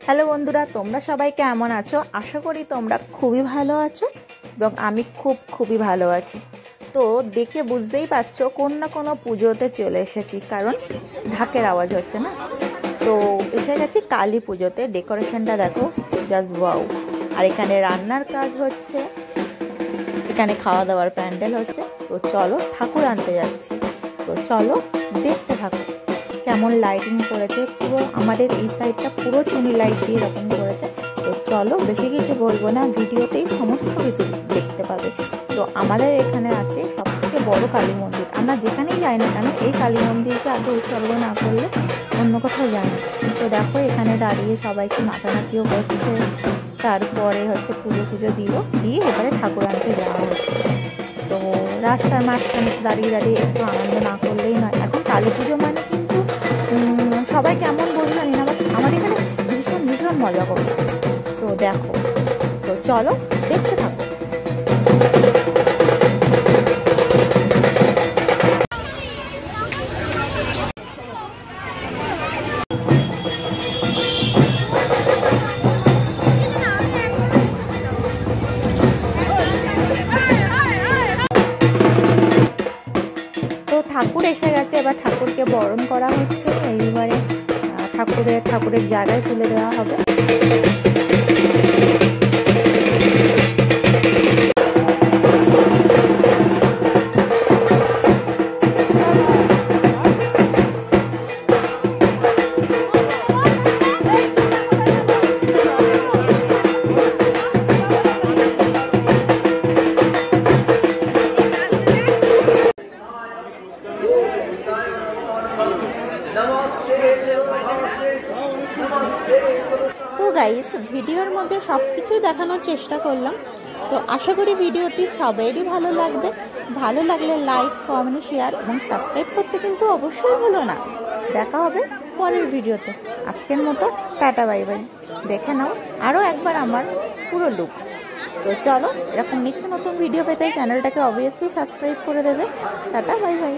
Hello বন্ধুরা, তোমরা সবাই কেমন আছো? আশা করি তোমরা খুবই ভালো আছো এবং আমি খুবই ভালো আছি। তো দেখে বুঝতেই পারছো কোন না কোনো পুজোতে চলে এসেছি, কারণ ঢাকের আওয়াজ হচ্ছে না। তো এসে গেছি কালী পুজোতে। ডেকোরেশনটা দেখো, জাস্ট ওয়াও। আর এখানে রান্নার কাজ হচ্ছে, এখানে খাওয়া দাওয়ার প্যান্ডেল হচ্ছে। তো চলো ঠাকুর আনতে যাচ্ছি। তো চলো দেখতে থাকো কেমন লাইটিং করেছে। পুরো আমাদের এই সাইডটা পুরো চিনি লাইট দিয়ে এরকম করেছে। তো চলো, বেশি কিছু বলবো না, ভিডিওতেই সমস্ত কিছু দেখতে পাবে। তো আমাদের এখানে আছে সবথেকে বড় কালী মন্দির। আমরা যেখানেই যাই না কেন এই কালী মন্দিরকে আগে উৎসর্গ না করলে অন্য কোথাও যাই না। তো দেখো এখানে দাঁড়িয়ে সবাইকে নাচানাচিও করছে। তারপরে হচ্ছে পুজো দিয়ে এবারে ঠাকুর আনতে যাওয়া হচ্ছে। তো রাস্তার মাঝখানে দাঁড়িয়ে একটু আনন্দ না করলেই নয়। এখন কালী পুজো মানে কিন্তু সবাই কেমন বলতে জানি না, বাট আমার এখানে ভীষণ মজা করবে। তো দেখো, তো চলো দেখতে থাকো। তো ঠাকুর এসে গেছে, এবার ঠাকুরকে বরণ করা হচ্ছে। এইবারে ঠাকুরের জায়গায় তুলে দেওয়া হবে। তো গাইস, ভিডিওর মধ্যে সব কিছুই দেখানোর চেষ্টা করলাম। তো আশা করি ভিডিওটি সবাইরই ভালো লাগবে। ভালো লাগলে লাইক, কমেন্ট, শেয়ার এবং সাবস্ক্রাইব করতে কিন্তু অবশ্যই ভুলো না। দেখা হবে পরের ভিডিওতে। আজকের মতো টাটা, বাই বাই। দেখে নাও আরও একবার আমার পুরো লুক। তো চলো, এরকম নিত্য নতুন ভিডিও পেতে চ্যানেলটাকে অবভিয়াসলি সাবস্ক্রাইব করে দেবে। Tata, bye bye.